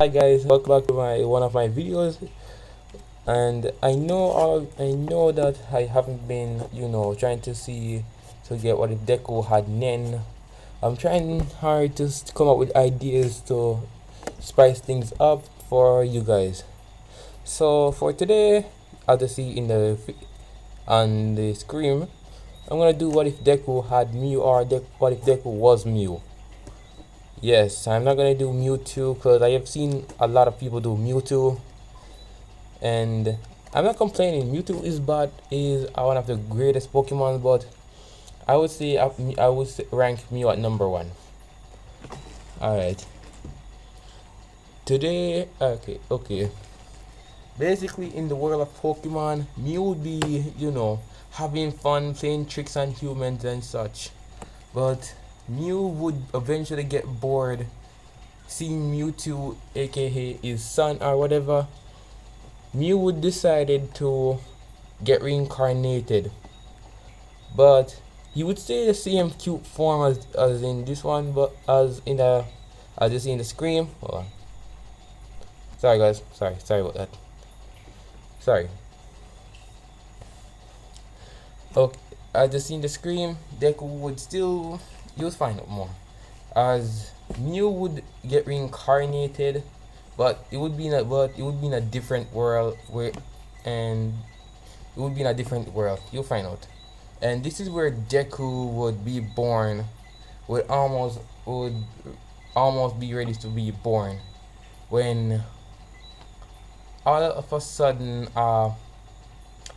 Hi guys, welcome back to my one of my videos. And I know that I haven't been, trying to get what if Deku had Nen. I'm trying hard to come up with ideas to spice things up for you guys. So for today, as you see on the screen, I'm gonna do what if Deku had Mew or what if Deku was Mew. Yes, I'm not gonna do Mewtwo because I have seen a lot of people do Mewtwo, and I'm not complaining. Mewtwo is one of the greatest Pokemon, but I would rank Mew at number one. All right, today, okay. Basically, in the world of Pokemon, Mew would be, having fun, playing tricks on humans and such. But Mew would eventually get bored seeing Mewtwo, aka his son or whatever. Mew would decided to get reincarnated, but he would stay the same cute form as in this one, but as you see in the screen. Hold on. Sorry guys, sorry about that. Sorry. Okay, as you see in the screen, Deku would still you'll find out more. As Mew would get reincarnated, but it would be in a different world and it would be in a different world. You'll find out. And this is where Deku would be born, would almost be ready to be born, when all of a sudden,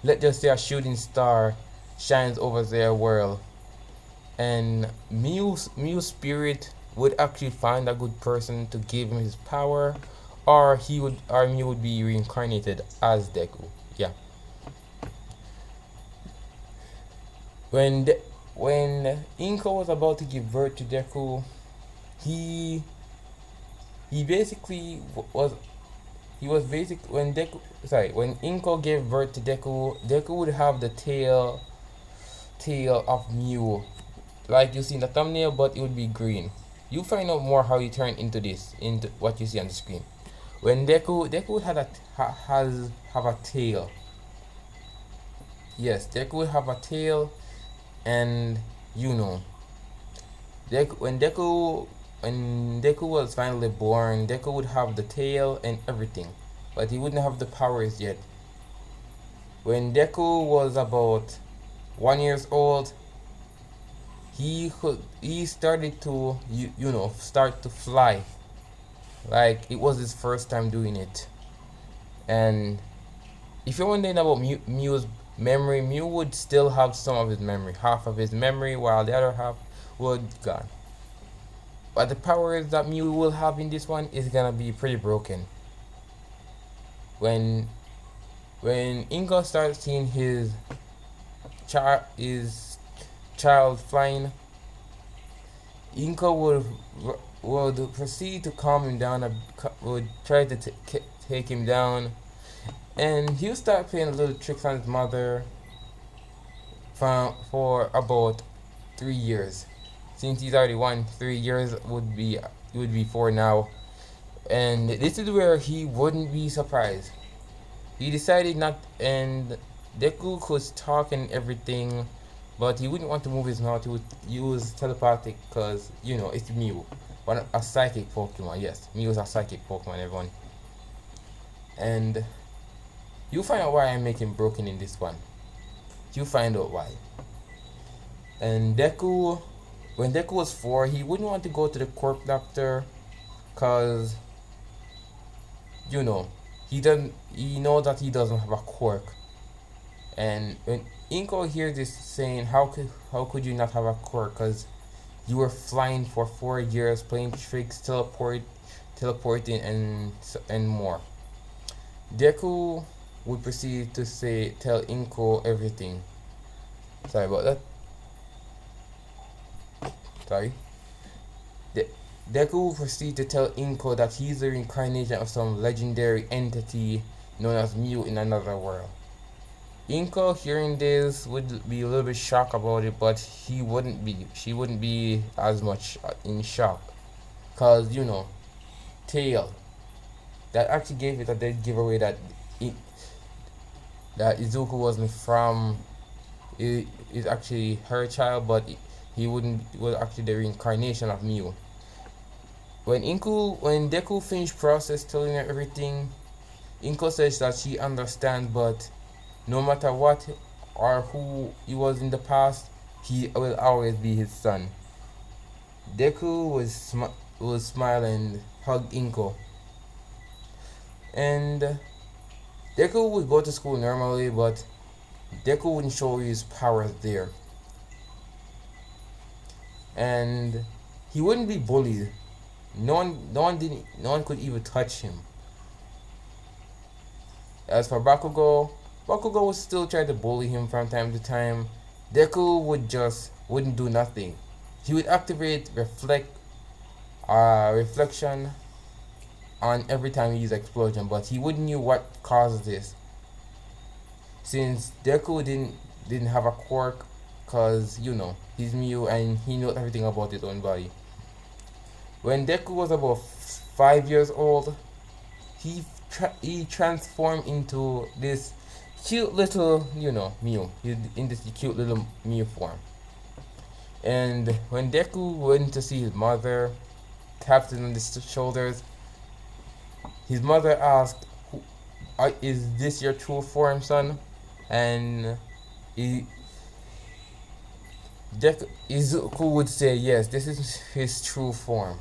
let's just say a shooting star shines over their world, and Mew's spirit would actually find a good person to give him his power, or Mew would be reincarnated as Deku. Yeah. When Inko was about to give birth to Deku, he he basically was he was basic when Inko gave birth to Deku would have the tail of Mew, like you see in the thumbnail, but it would be green. You find out more how he turned into what you see on the screen. When Deku had have a tail. Yes, Deku would have a tail, and you know, when Deku was finally born, Deku would have the tail and everything, but he wouldn't have the powers yet. When Deku was about 1 years old, he started to start to fly, like it was his first time doing it. And if you're wondering about Mew's memory, Mew would still have some of his memory, half of his memory, while the other half would gone. But the powers that Mew will have in this one is gonna be pretty broken. When Ingo starts seeing his child flying, Inko would proceed to calm him down, would try to take him down, and he'll start playing little tricks on his mother for about 3 years. Since he's already won, 3 years would be 4 now, and this is where he wouldn't be surprised. He decided not, and Deku could talk and everything, but he wouldn't want to move his mouth. He would use telepathic because it's Mew, a psychic Pokemon. Yes, Mew is a psychic Pokemon, everyone. And you find out why I'm making broken in this one. You find out why. And when Deku was 4, he wouldn't want to go to the quirk doctor, cause he knows that he doesn't have a quirk. And when Inko hears this saying, how could you not have a quirk? Cause you were flying for 4 years, playing tricks, teleporting, and more. Deku would proceed to tell Inko everything. Sorry about that. Sorry. Deku will proceed to tell Inko that he's the reincarnation of some legendary entity known as Mew in another world. Inko, hearing this, would be a little bit shocked about it, but she wouldn't be as much in shock, cause tail. that actually gave it a dead giveaway that it, that Izuku wasn't from it is actually her child, but he wouldn't was actually the reincarnation of Mew. When Deku finished process telling her everything, Inko says that she understands, but no matter what or who he was in the past, he will always be his son. Deku was smiling and hugged Inko, and Deku would go to school normally, but Deku wouldn't show his powers there, and he wouldn't be bullied. No one could even touch him. As for Bakugo, Bakugo would still try to bully him from time to time. Deku wouldn't do nothing. He would activate reflection on every time he used explosion, but he wouldn't know what caused this. Since Deku didn't have a quirk, cause he's Mew and he knows everything about his own body. When Deku was about 5 years old, he transformed into this cute little Mew. He's in this cute little Mew form. And when Deku went to see his mother, tapped him on the shoulders, his mother asked, "Is this your true form, son?" And Izuku would say, "Yes, this is his true form."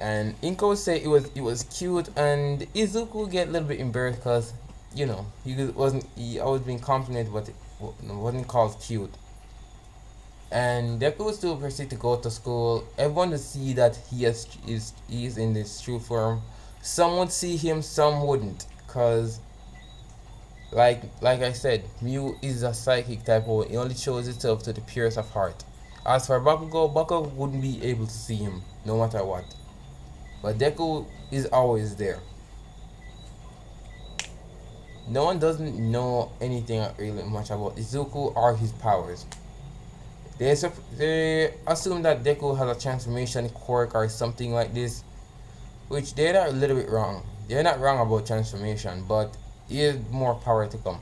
And Inko would say it was cute, and Izuku would get a little bit embarrassed because he always been complimented, but it wasn't called cute. And Deku would still proceed to go to school. Everyone would see that he is in this true form. Some would see him, some wouldn't, cause like I said, Mew is a psychic type of. It only shows itself to the purest of heart. As for Bakugo wouldn't be able to see him no matter what. But Deku is always there. No one doesn't know anything really much about Izuku or his powers. They assume that Deku has a transformation quirk or something like this, which they're a little bit wrong. They're not wrong about transformation, but there's more power to come.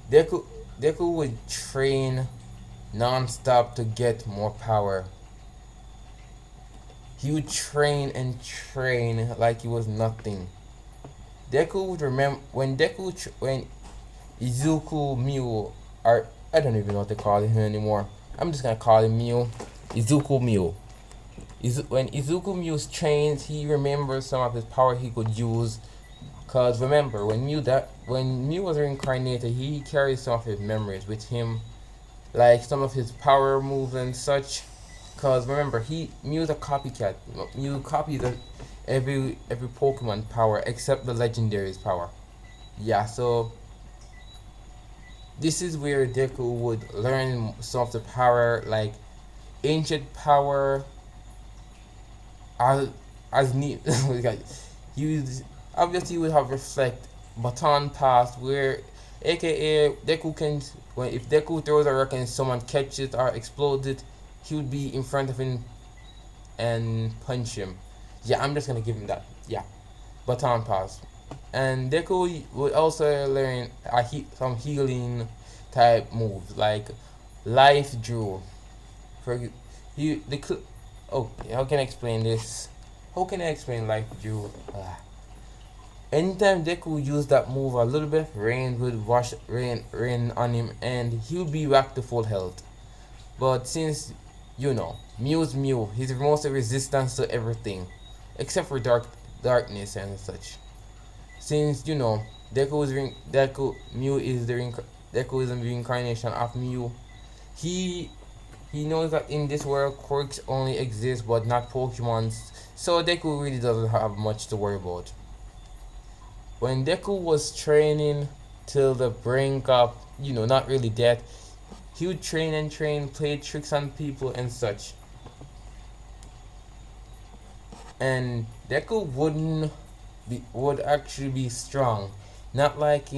Deku would train non-stop to get more power. He would train and train like it was nothing. Deku would remember when Izuku Mew, or I don't even know what to call him anymore. I'm just gonna call him Mew. Izuku Mew. When Izuku Mew's trained, he remembers some of his power he could use. Cause remember, when Mew was reincarnated, he carried some of his memories with him, like some of his power moves and such. Cause remember, Mew's a copycat. Mew copies every Pokemon power except the legendary's power. Yeah, so this is where Deku would learn some of the power, like ancient power. As neat, he obviously would have reflect baton pass, where AKA Deku can if Deku throws a rock and someone catches it or explodes it, he would be in front of him and punch him. Yeah, I'm just gonna give him that. Yeah, baton pass. And Deku would also learn some healing type moves like life drill. For how can I explain this? How can I explain life drill? Anytime Deku used that move, a little bit of rain would wash rain on him, and he would be back to full health. But since Mew's Mew, he's mostly resistant to everything, except for darkness and such. Since Mew is the reincarnation of Mew, he knows that in this world quirks only exist but not Pokemons, so Deku really doesn't have much to worry about. When Deku was training till the brink of not really death, he would train and train, play tricks on people and such. And Deku would actually be strong. Not like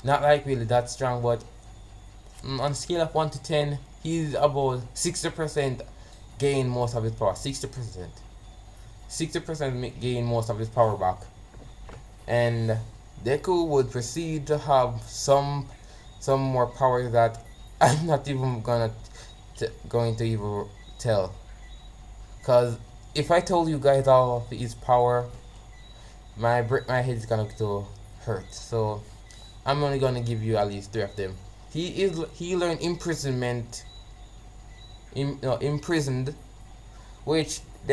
not like really that strong, but on a scale of 1 to 10, he's about 60% gain most of his power. 60%. 60% gain most of his power back. And Deku would proceed to have some more powers that I'm not even going to even tell. Cause if I told you guys all of his power, my head is gonna to hurt. So I'm only gonna give you at least three of them. He learned imprisonment, imprisoned, which since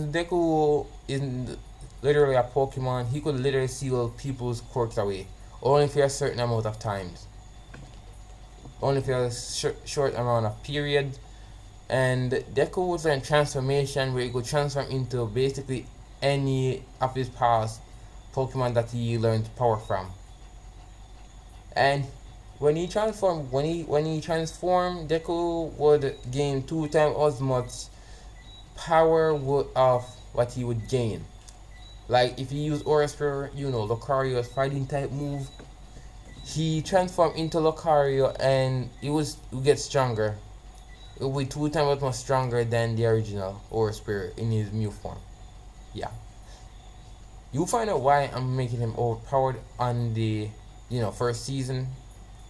Deku is literally a Pokemon, he could literally seal people's quirks away, only for a certain amount of times, only for a short amount of period. And Deku would learn transformation, where he could transform into basically any of his past Pokemon that he learned power from. And when he transformed, Deku would gain 2 times as much power of what he would gain. Like if he used Aura Sphere, Lucario's fighting type move, he transformed into Lucario and it would get stronger. It would be 2 times much stronger than the original Aura Sphere in his Mew form. Yeah. You'll find out why I'm making him overpowered on the first season.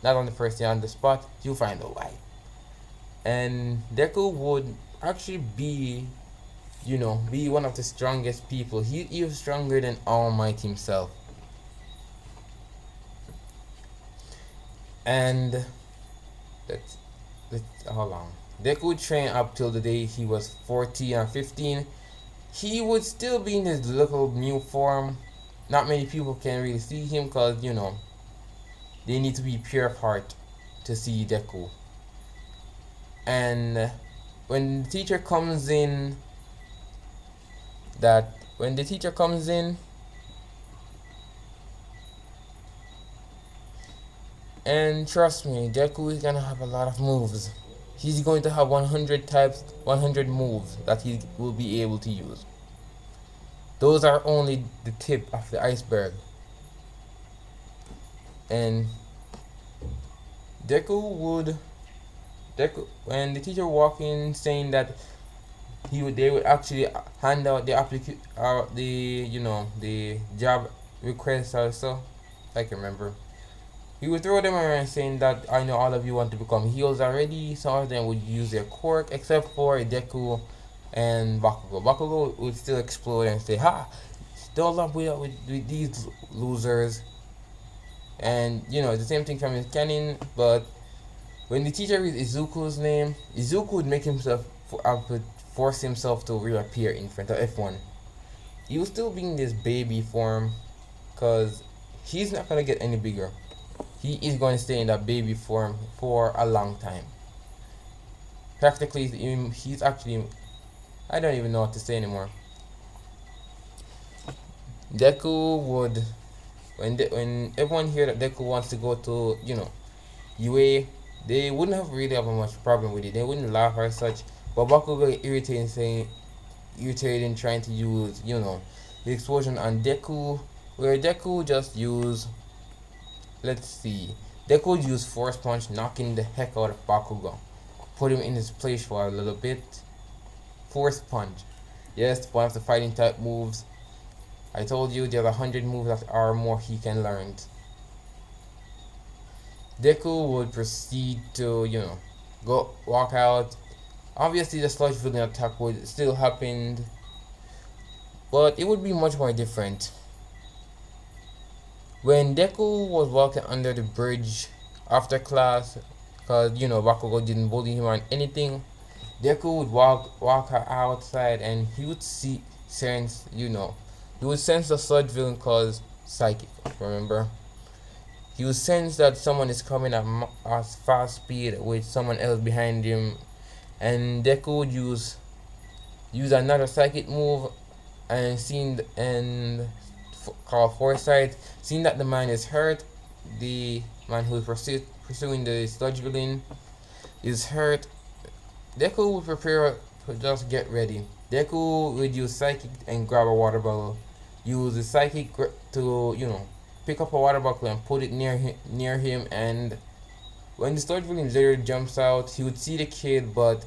Not on the first day on the spot. You'll find out why. And Deku would actually be one of the strongest people. He is stronger than All Might himself. And let's hold on. Deku would train up till the day he was 14 or 15. He would still be in his little Mew form. Not many people can really see him because, they need to be pure of heart to see Deku. And when the teacher comes in, and trust me, Deku is gonna have a lot of moves. He's going to have 100 moves that he will be able to use. Those are only the tip of the iceberg. And Deku, when the teacher walked in saying that they would actually hand out the job requests or so, I can remember. He would throw them around saying that I know all of you want to become healers already. Some of them would use their quirk, except for Deku and Bakugo. Bakugo would still explode and say, "Ha! Don't love with these losers." And the same thing from his canon. But when the teacher reads Izuku's name, Izuku would make himself force himself to reappear in front of F1. He will still be in this baby form, cause he's not gonna get any bigger. He is going to stay in that baby form for a long time. Practically, he's actually, I don't even know what to say anymore. Deku would, when everyone hear that Deku wants to go to, UA, they wouldn't have really have much problem with it. They wouldn't laugh or such. But Bakugo get irritating trying to use, the explosion on Deku, where Deku just use, Deku would use Force Punch, knocking the heck out of Bakugo. Put him in his place for a little bit. Force Punch. Yes, one of the fighting type moves. I told you there's 100 moves that are more he can learn. Deku would proceed to, go walk out. Obviously the sludge filling attack would still happen, but it would be much more different. When Deku was walking under the bridge after class, because Bakugo didn't bully him on anything, Deku would walk outside and he would sense the sludge villain cause psychic, remember? He would sense that someone is coming at fast speed with someone else behind him, and Deku would use another psychic move and call Foresight. Seeing that the man is hurt, the man who is pursuing the sludge villain is hurt, Deku would prepare to just get ready. Deku would use psychic and grab a water bottle. Use the psychic to pick up a water bottle and put it near him, and when the sludge villain literally jumps out, he would see the kid, but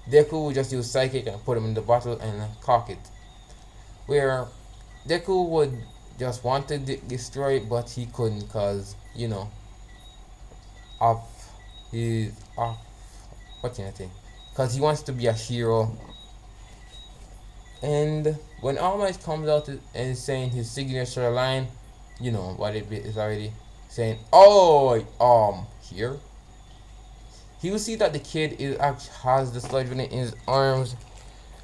Deku would just use psychic and put him in the bottle and cock it. where Deku would just want to destroy it, but he couldn't because, of his, of, what can I say? Because he wants to be a hero. And when All Might comes out and is saying his signature line, you know what it is already, saying, "Oh, here." He will see that the kid is actually has the sludge in his arms,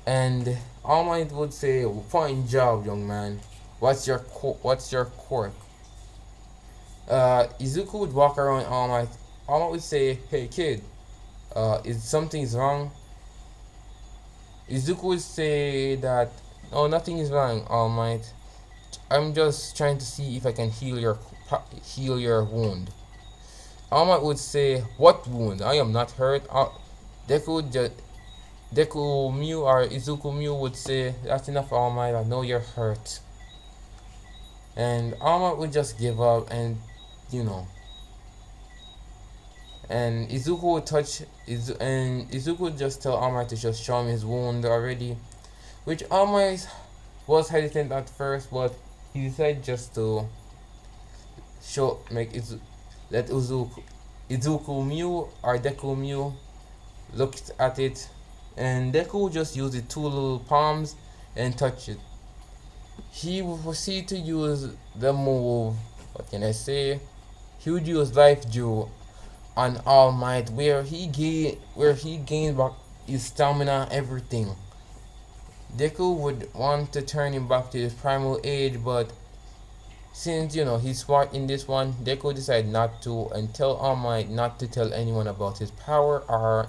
and All Might would say, "Fine job, young man. What's your quirk?" Izuku would walk around All Might. All Might would say, "Hey kid, is something's wrong?" Izuku would say that, "Oh, nothing is wrong, All Might. I'm just trying to see if I can heal your wound." All Might would say, "What wound? I am not hurt." Deku would just Deku Mew or Izuku Mew would say, "That's enough, All Might. I know you're hurt." And All Might would just give up, and you know, and Izuku would Izuku would just tell All Might to just show him his wound already, which All Might was hesitant at first, but he decided just to show make Izu, let Izuku Mew or Deku Mew looked at it, and Deku just used the two little palms and touched it. He would proceed to use the move. What can I say? He would use Life Dew on All Might, where he gained back his stamina, everything. Deku would want to turn him back to his primal age, but since he's smart in this one, Deku decided not to and tell All Might not to tell anyone about his power or.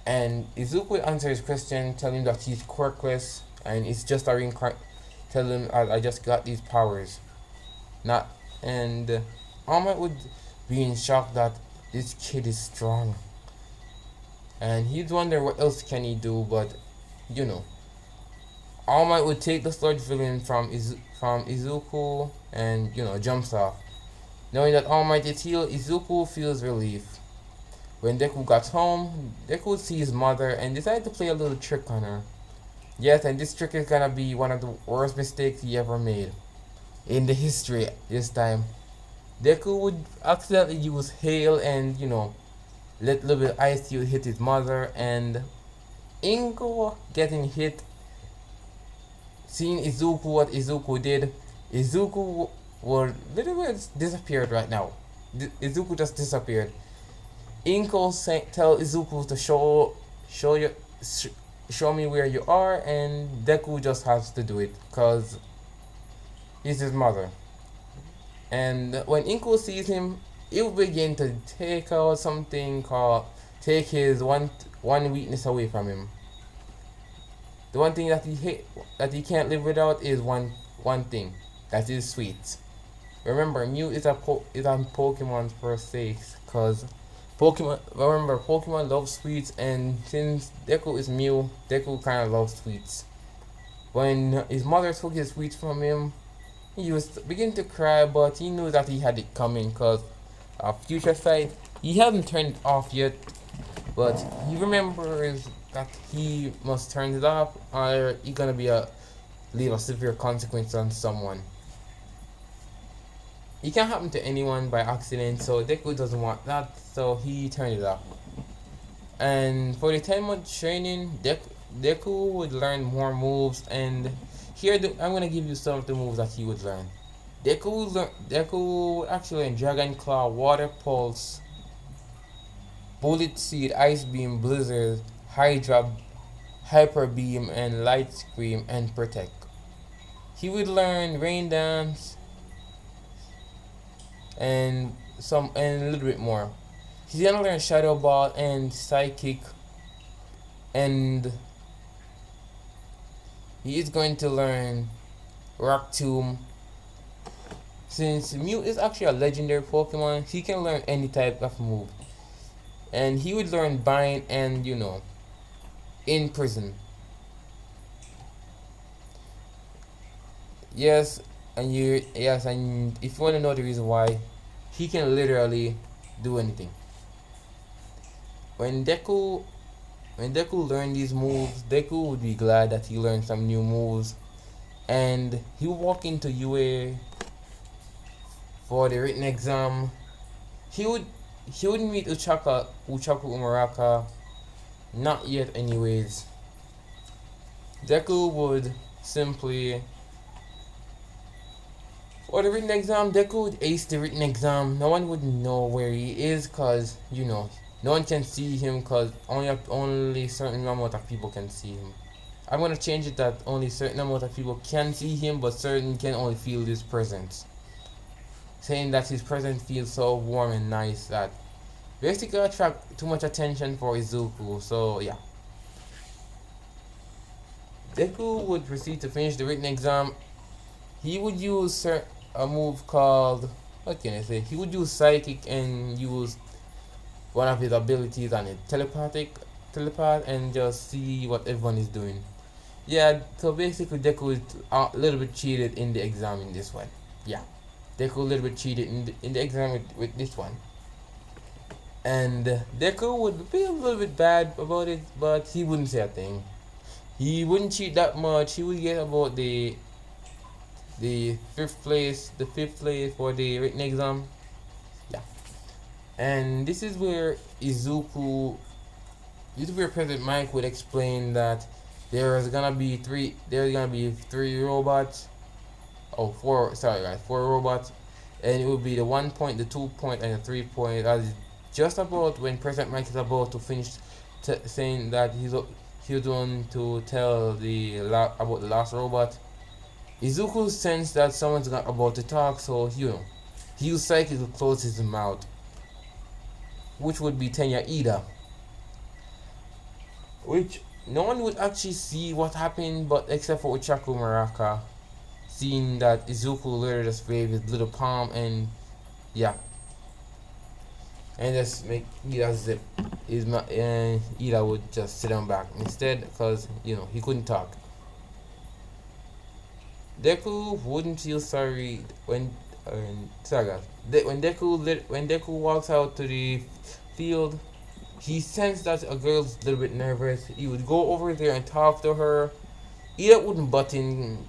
And Izuku would answer his question, tell him that he's quirkless and it's just a reincarnation. Tell him I just got these powers. Not and All Might would be in shock that this kid is strong. And he'd wonder what else can he do, but you know. All Might would take the sludge villain from Izuku and jumps off. Knowing that All Might is healed, Izuku feels relief. When Deku got home, Deku would see his mother and decided to play a little trick on her. Yes, and this trick is gonna be one of the worst mistakes he ever made in the history this time. Deku would accidentally use hail and let a little bit of ice cube hit his mother, and Inko getting hit. Seeing Izuku, what Izuku did, Izuku would literally disappeared right now. Izuku just disappeared. Inko tell Izuku to show me where you are, and Deku just has to do it because he's his mother. And when Inko sees him, he will begin to take out something called take his one weakness away from him. The one thing that he can't live without is one thing, that is sweets. Remember, Mew is on Pokemon's first sake, cause Pokemon love sweets, and since Deku is Mew, Deku kind of loves sweets. When his mother took his sweets from him, he was begin to cry, but he knew that he had it coming, cause future sight, he hasn't turned it off yet, but he remembers that he must turn it off, or he's gonna leave a severe consequence on someone. It can happen to anyone by accident, so Deku doesn't want that, so he turned it off. And for the 10-month training, Deku would learn more moves, and here I'm gonna give you some of the moves that he would learn. Deku would actually learn Dragon Claw, Water Pulse, Bullet Seed, Ice Beam, Blizzard, Hydra, Hyper Beam, and Light Scream, and Protect. He would learn Rain Dance and a little bit more. He's gonna learn Shadow Ball and Psychic, and he is going to learn Rock Tomb. Since Mew is actually a legendary Pokemon, he can learn any type of move. And he would learn Bind and Imprison. Yes, and if you want to know the reason why, he can literally do anything. When Deku when Deku learned these moves, Deku would be glad that he learned some new moves, and he would walk into UA for the written exam. He would he would meet Uchaku Umaraka, not yet anyways. Deku would simply for the written exam, Deku would ace the written exam. No one would know where he is cause no one can see him cause only certain amount of people can see him. I'm gonna change it that only certain amount of people can see him, but certain can only feel his presence. Saying that his presence feels so warm and nice that basically attract too much attention for Izuku. So yeah, Deku would proceed to finish the written exam. He would use a move called what can I say? He would use psychic and use one of his abilities on a telepath and just see what everyone is doing. Yeah, so basically Deku is a little bit cheated in the exam in this one. Yeah, Deku a little bit cheated in the exam with this one. And Deku would feel a little bit bad about it, but he wouldn't say a thing. He wouldn't cheat that much. He would get about the fifth place for the written exam. Yeah, and this is where President Mike would explain that there's gonna be three robots. Oh, four. Sorry, guys, four robots, and it will be the 1 point, the 2 point, and the 3 point. As just about when President Mike is about to finish saying that he's going to tell about the last robot. Izuku sensed that someone's about to talk, so he used Psychic to close his mouth, which would be Tenya Ida. Which no one would actually see what happened, but except for Uchaku Maraka, seeing that Izuku literally just waved his little palm and yeah, and just make Ida zip. And Ida would just sit on back instead because he couldn't talk. Deku wouldn't feel sorry when when Deku walks out to the field. He sensed that a girl's a little bit nervous. He would go over there and talk to her. Ida wouldn't butt in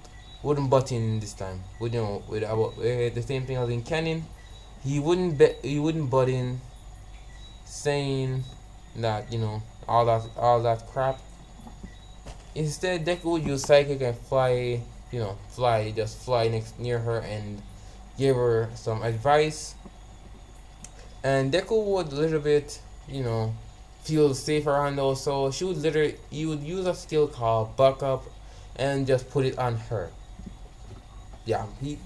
this time. With about the same thing as in canon. He wouldn't butt in, saying that all that crap. Instead, Deku would use Psychic and fly near her and give her some advice. And Deku would a little bit, feel safer around her, so he would use a skill called Buck Up and just put it on her. Yeah, he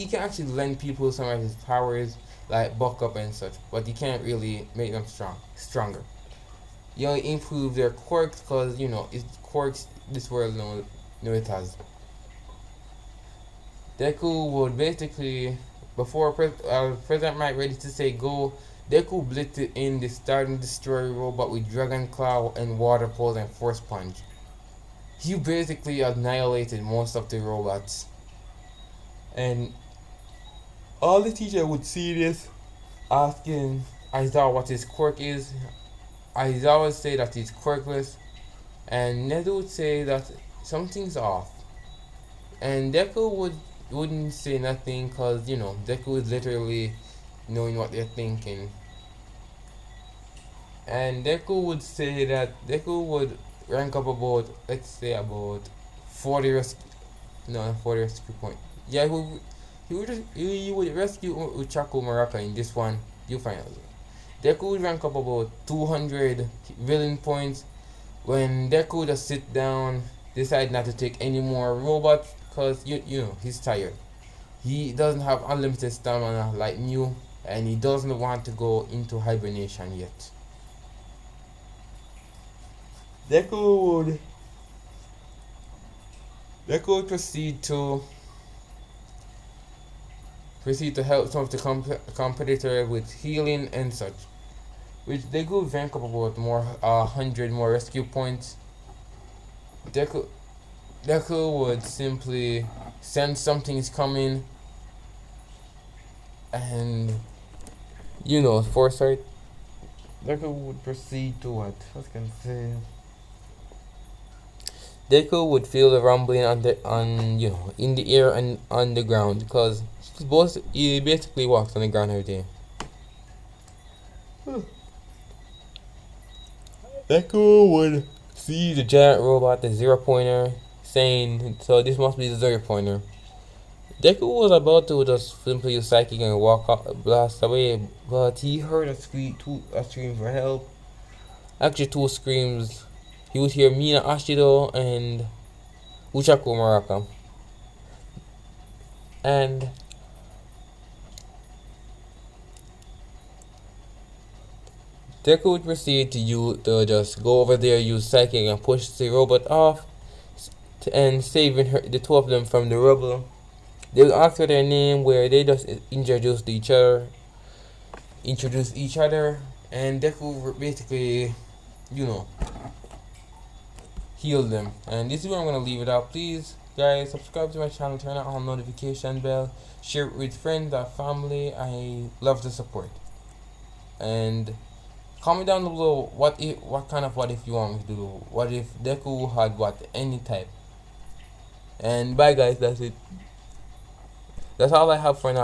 can actually lend people some of his powers like Buck Up and such, but he can't really make them stronger. You only improve their quirks because it's quirks this world know it has. Deku would basically, before President Mike ready to say go, Deku blitzed in the starting destroyer robot with Dragon Claw and Water Pulse and Force Punch. He basically annihilated most of the robots. And all the teacher would see this, asking Aizawa what his quirk is. Aizawa would say that he's quirkless, and Nezu would say that something's off. And Deku wouldn't say nothing because Deku is literally knowing what they're thinking. And Deku would say that Deku would rank up about, let's say, about 40 rescue point. Yeah, he would rescue Uchaku Maraka in this one. You find out. Deku would rank up about 200 villain points when Deku just sit down, decide not to take any more robots because he's tired. He doesn't have unlimited stamina like Mew, and he doesn't want to go into hibernation yet. Deku would proceed to help some of the competitors with healing and such, which Deku would rank up about 100 more rescue points. Deku would simply sense something is coming, and foresight. Deku would proceed to what can I say? Deku would feel the rumbling in the air and on the ground because he basically walks on the ground every day. Deku would see the giant robot, the zero pointer, saying, "So this must be the zero pointer." Deku was about to just simply use psychic and walk out, blast away, but he heard a scream for help. Actually, two screams. He would hear Mina Ashido and Uchaku Maraka. And Deku would proceed to just go over there, use psychic, and push the robot off, and saving the two of them from the rubble. They would ask for their name, where they just introduce each other, and Deku basically, you know, heal them. And this is where I'm gonna leave it out. Please, guys, subscribe to my channel, turn on notification bell, share it with friends or family. I love the support. And comment down below what kind of what if you want me to do. What if Deku had any type. And bye guys, that's it. That's all I have for now.